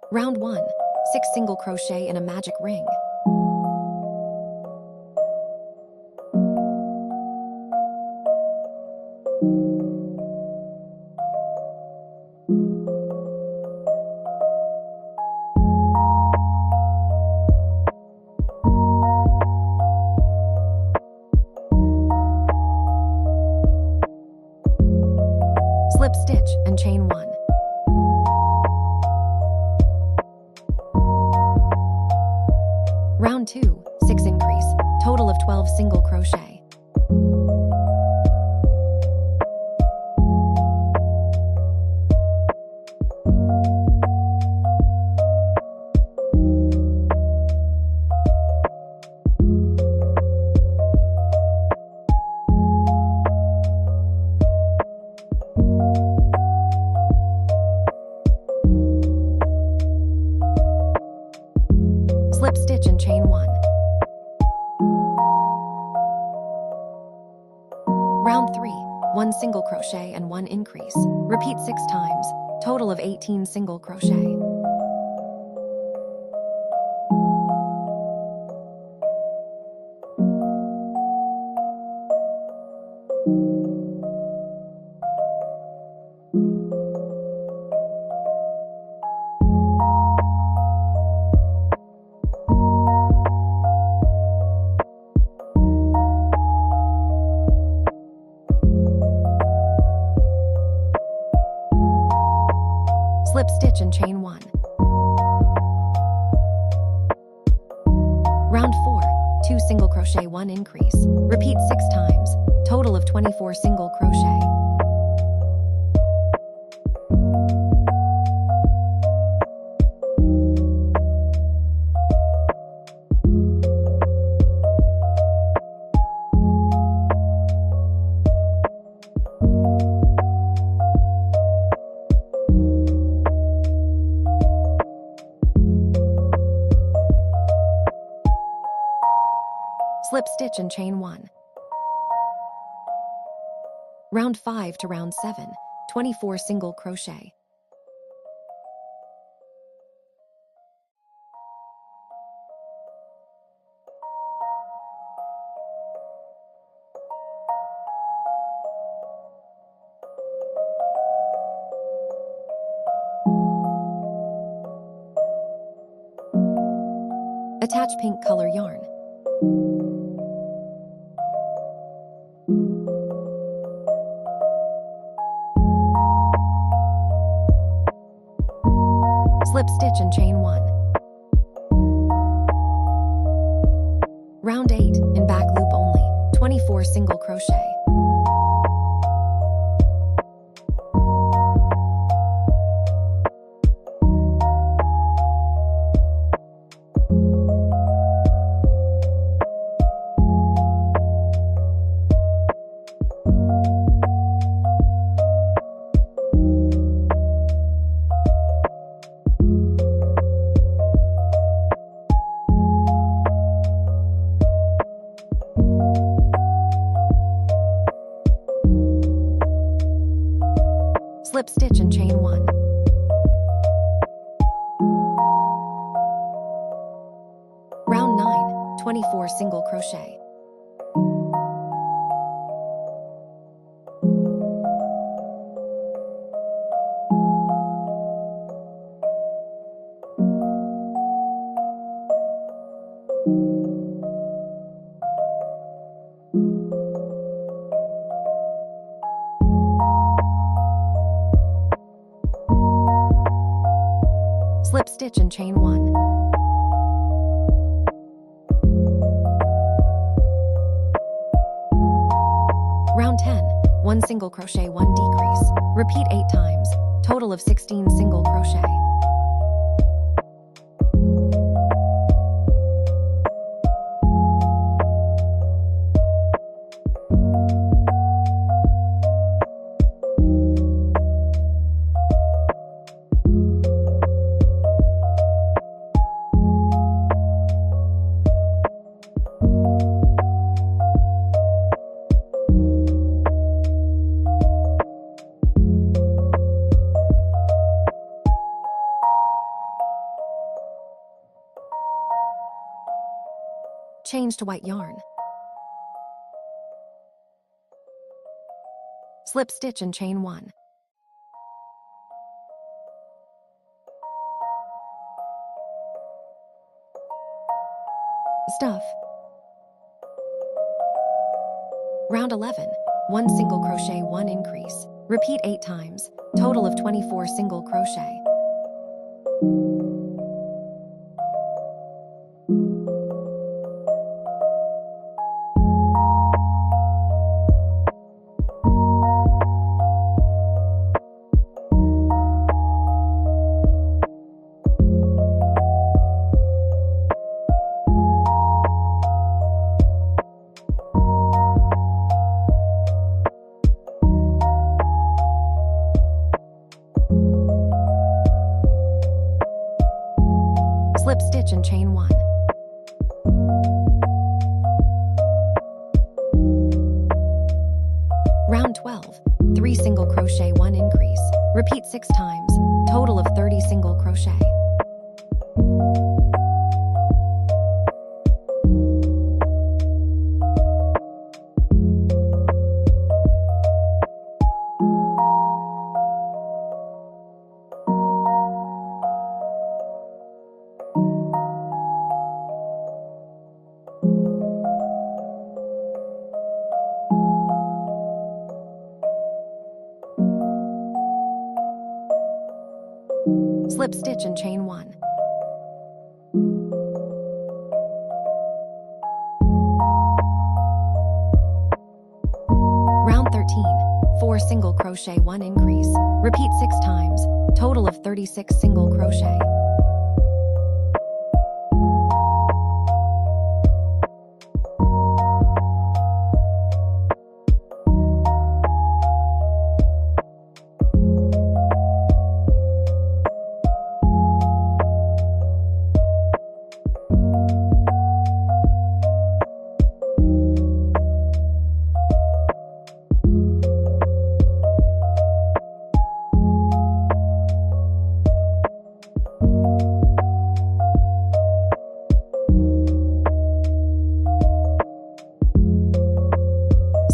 Round 1. 6 single crochet in a magic ring. Slip stitch and chain 1. Round 2, 6 increase, total of 12 single crochet. Slip stitch and chain 1. Round 3, 1 single crochet and 1 increase. Repeat 6 times, total of 18 single crochet. Slip stitch and chain 1. Round 4, 2 single crochet, 1 increase. Repeat 6 times, total of 24 single crochet. Slip stitch and chain 1. Round 5 to round 7, 24 single crochet. Attach pink color yarn. Slip stitch and chain 1. Round 8, in back loop only, 24 single crochet. Slip stitch and chain 1. Round 9, 24 single crochet. Slip stitch and chain 1. Round 10, 1 single crochet, 1 decrease. Repeat 8 times, total of 16 single crochet. Change to white yarn. Slip stitch and chain 1. Stuff. Round 11, 1 single crochet, 1 increase. Repeat 8 times, total of 24 single crochet. Slip stitch and chain 1. Round 12, 3 single crochet, 1 increase. Repeat 6 times, total of 30 single crochet. Slip stitch and chain 1. Round 13, 4 single crochet, 1 increase. Repeat 6 times, total of 36 single crochet.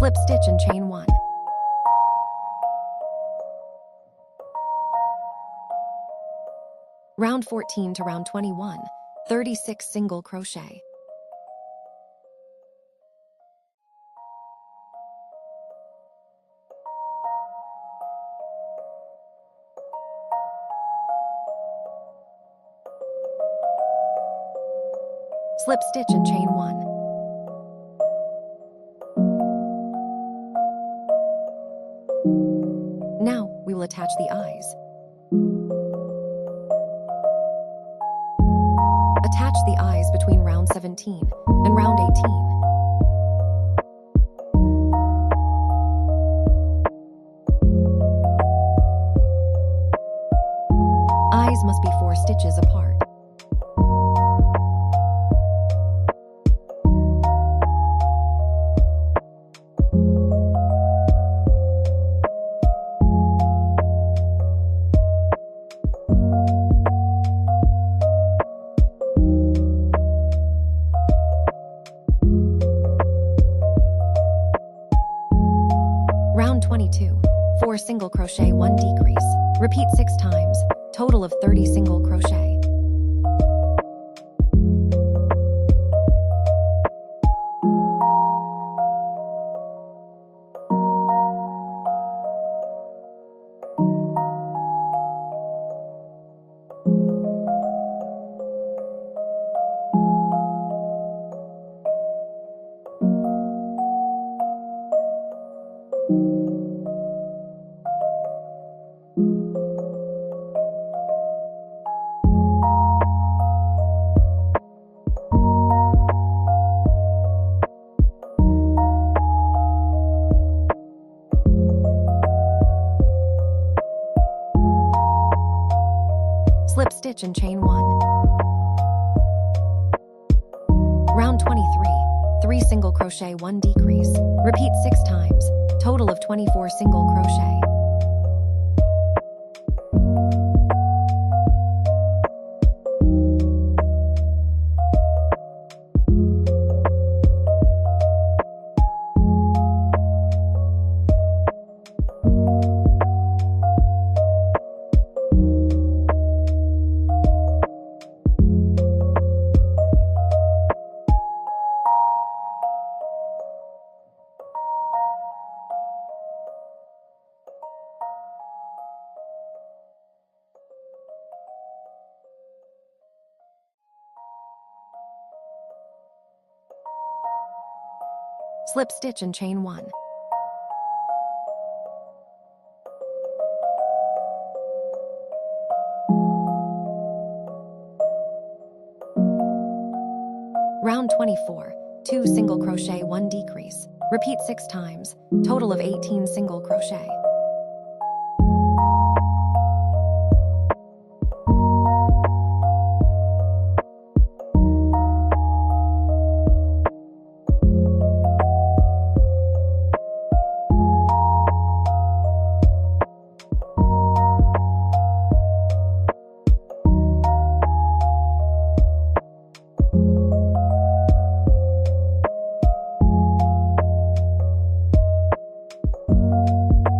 Slip stitch and chain 1. Round 14 to round 21, 36 single crochet. Slip stitch and chain 1. Now, we will attach the eyes. Attach the eyes between round 17 and round 18. Eyes must be 4 stitches apart. Round 22, 4 single crochet, 1 decrease. Repeat 6 times, total of 30 single crochet. Slip stitch and chain 1. Round 23, 3 single crochet, 1 decrease. Repeat 6 times, total of 24 single crochet. Slip stitch and chain 1. Round 24, 2 single crochet, 1 decrease. Repeat 6 times, total of 18 single crochet.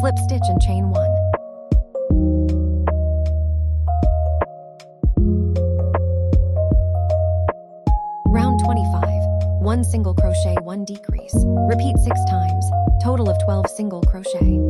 Slip stitch and chain 1. Round 25, 1 single crochet, 1 decrease. Repeat 6 times, total of 12 single crochet.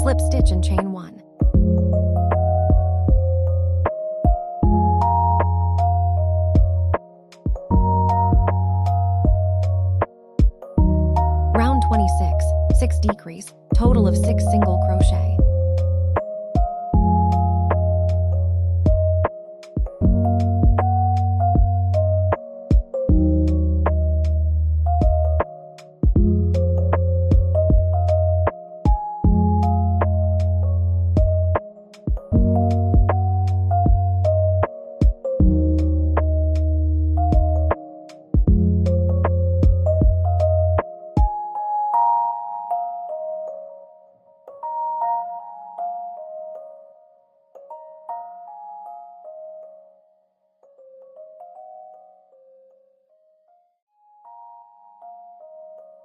Slip stitch and chain 1. Round 26, 6 decrease, total of 6 single crochet.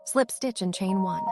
Slip stitch and chain 1.